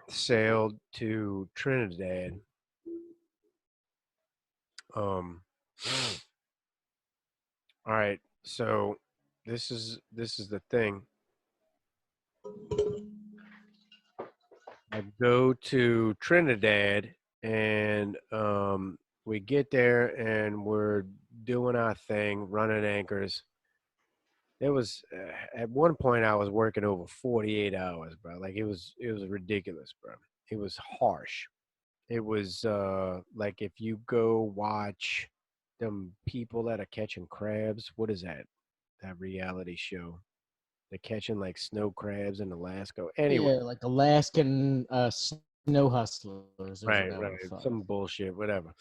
sailed to Trinidad. All right, so this is the thing. I go to Trinidad and we get there and we're doing our thing, running anchors. It was at one point I was working over 48 hours, bro. Like it was ridiculous, bro. It was harsh. It was like if you go watch them people that are catching crabs. What is that? That reality show? They're catching like snow crabs in Alaska. Anyway, Yeah, like Alaskan snow hustlers or whatever right, the right. fuck. Some bullshit, whatever.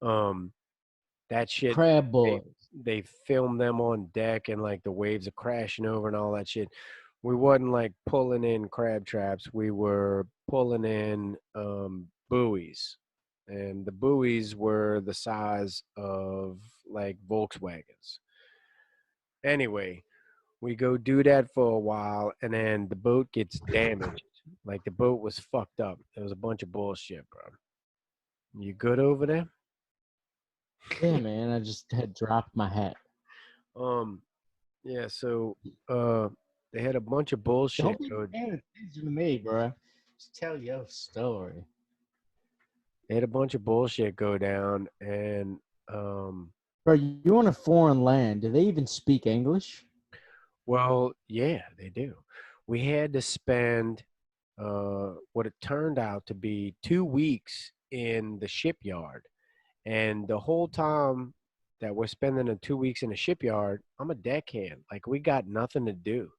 Um, that shit Crab they boys. they film them on deck and like the waves are crashing over and all that shit. We wasn't like pulling in crab traps. We were pulling in buoys. And the buoys were the size of like Volkswagens. Anyway, we go do that for a while and then the boat gets damaged. Like the boat was fucked up. It was a bunch of bullshit, bro. You good over there? Yeah, man. I just had dropped my hat. Um, yeah, so they had a bunch of Don't bullshit be go paying attention to me, bro. Just tell your story. they had a bunch of bullshit go down and um Bro, you on a foreign land. Do they even speak English? well, yeah, they do. We had to spend what it turned out to be 2 weeks in the shipyard. And the whole time that we're spending the 2 weeks in the shipyard, I'm a deckhand. Like we got nothing to do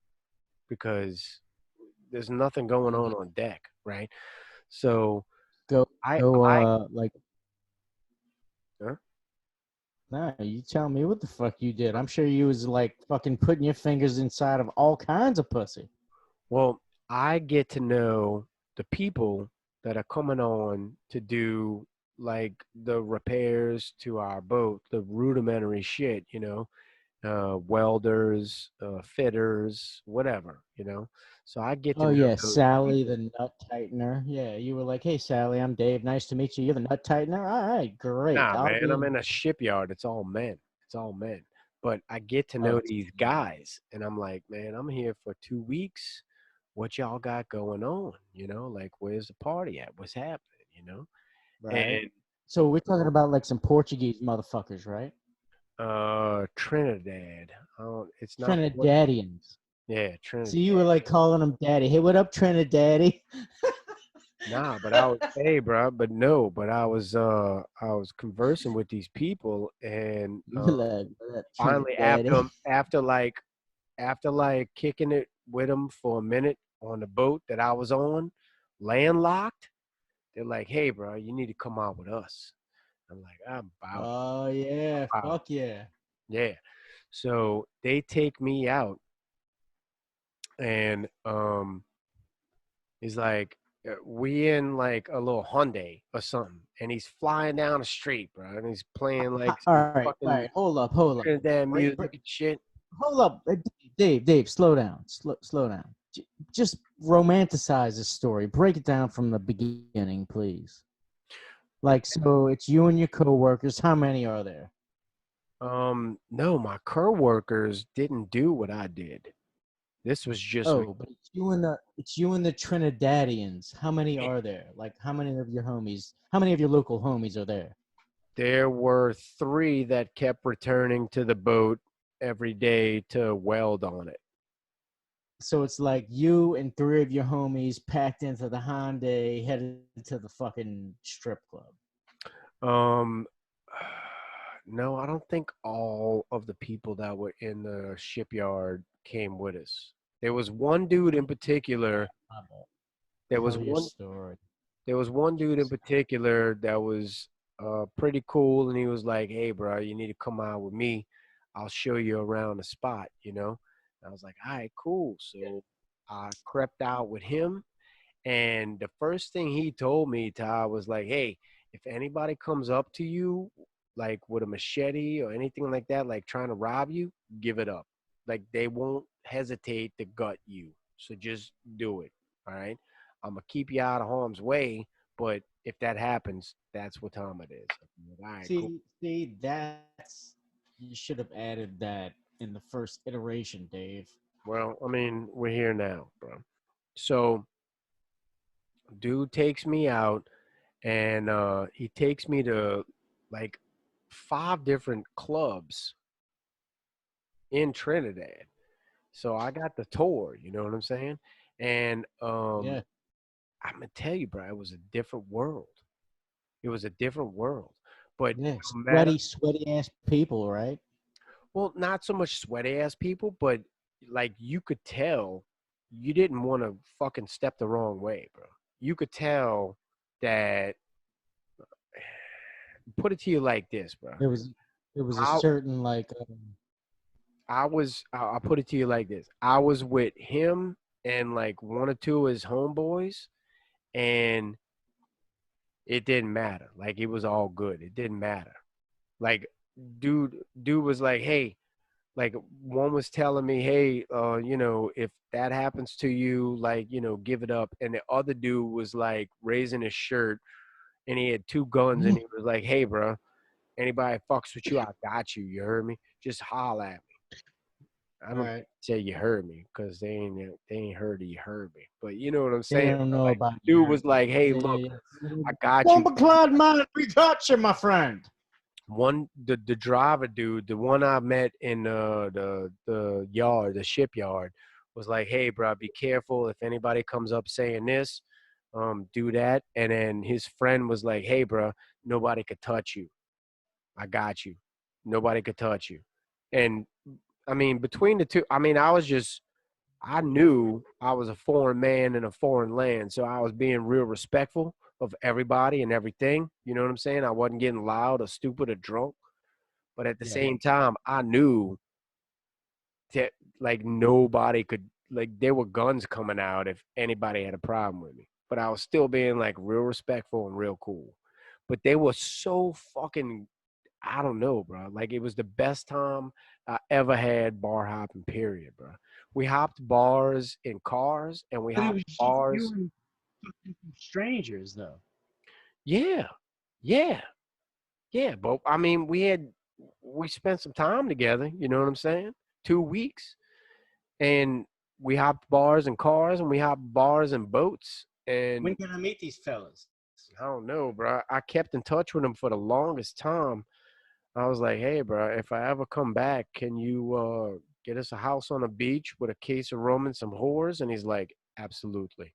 because there's nothing going Mhm. on deck, right? So Go, I go, I like, huh? nah, you tell me what the fuck you did. I'm sure you was like fucking putting your fingers inside of all kinds of pussy. Well, I get to know the people that are coming on to do like the repairs to our boat, the rudimentary shit, welders, fitters, whatever, So I get to Oh know yeah, those Sally people. the nut tightener. Yeah, you were like, "Hey Sally, I'm Dave. Nice to meet you. You're the nut tightener. All right, great. Nah, I'll man, be I'm in." in a shipyard. It's all men. It's all men. But I get to Oh, know it's these guys, and I'm like, man, I'm here for 2 weeks. What y'all got going on? Like where's the party at? What's happening? right. And So we're talking about like some Portuguese motherfuckers, right? Trinidad. It's not Portugal. Trinidadians. Yeah, So you were Trinidad. like calling them daddy. Hey, what up, Trinidaddy? Nah, but I was hey, bro, but no, but I was conversing with these people, and You were like, what up, finally Trinidaddy? after like kicking it with them for a minute on the boat that I was on, landlocked, they're like, "Hey, bro, you need to come out with us." I'm like, "I'm about it, Oh yeah, about fuck yeah. it." Yeah. So they take me out, and he's like, we in like a little Hyundai or something, and he's flying down the street, bro, and he's playing like All some right, all fucking right. Hold up. Trinidad Break, music break, and shit. hold up, Dave, slow down, slow down. Just romanticize this story. Break it down from the beginning, please. Like, so it's you and your coworkers. How many are there? No, my coworkers didn't do what I did. This was just me. Oh, but it's you and the Trinidadians. How many are there? Like, how many of your homies? How many of your local homies are there? There were three that kept returning to the boat every day to weld on it. So it's like you and three of your homies packed into the Hyundai, headed to the fucking strip club. Um, no, I don't think all of the people that were in the shipyard came with us. There was one dude in particular. My bad. There was Tell your one. story. There was one dude in particular that was pretty cool, and he was like, "Hey, bro, you need to come out with me. I'll show you around the spot." And I was like, "All right, cool." So I crept out with him, and the first thing he told me, Ty, was like, "Hey, if anybody comes up to you, like with a machete or anything like that, like trying to rob you, give it up. Like they won't hesitate to gut you. So just do it. All right." I'm gonna keep you out of harm's way, but if that happens, that's what time it is. I'm like, all right, cool. See, that's you should have added that in the first iteration, Dave. Well, I mean, we're here now, bro. So, dude takes me out, and he takes me to like 5 different clubs in Trinidad. So I got the tour, you know what I'm saying? And Yeah, I'm gonna tell you, bro, it was a different world. It was a different world. But yeah, no matter, sweaty ass people, right? well, not so much sweaty ass people, but like you could tell you didn't want to fucking step the wrong way, bro. You could tell that. Put it to you like this, bro. There was there was a I certain I'll put it to you like this. I was with him and like one or two of his homeboys, and it didn't matter. Like it was all good. It didn't matter. Like dude was like, hey, like one was telling me, hey, if that happens to you, like, give it up. And the other dude was like raising his shirt and he had 2 guns and he was like, hey, bro, anybody fucks with you, I got you. You heard me? Just holler at me. I all don't right. say you heard me because they ain't heard you heard me. But you know what I'm They saying? don't Bro? know Like about dude your was like, hey, yeah, look, yeah, yeah. I got you. Bomba Clyde mine, we got you, my friend. The driver dude, the one I met in the yard, the shipyard, was like, "Hey, bro, be careful if anybody comes up saying this, do that." And then his friend was like, "Hey, bro, nobody could touch you. I got you. Nobody could touch you." And I mean, between the two, I mean, I knew I was a foreign man in a foreign land, so I was being real respectful of everybody and everything. You know what I'm saying? I wasn't getting loud or stupid or drunk. But at the Yeah. same time, I knew that like nobody could like there were guns coming out if anybody had a problem with me. But I was still being like real respectful and real cool. But they were so fucking I don't know, bro. Like it was the best time I ever had bar hopping, period, bro. We hopped bars in cars and we But it hopped was just you bars. and strangers, though. Yeah. Yeah. Yeah. But I mean we spent some time together, you know what I'm saying? 2 weeks. And we hopped bars and cars and we hopped bars and boats. When And can I meet these fellas? I don't know, bro. I kept in touch with him for the longest time. I was like, hey, bro, if I ever come back, can you get us a house on a beach with a case of rum and some whores? And he's like, absolutely.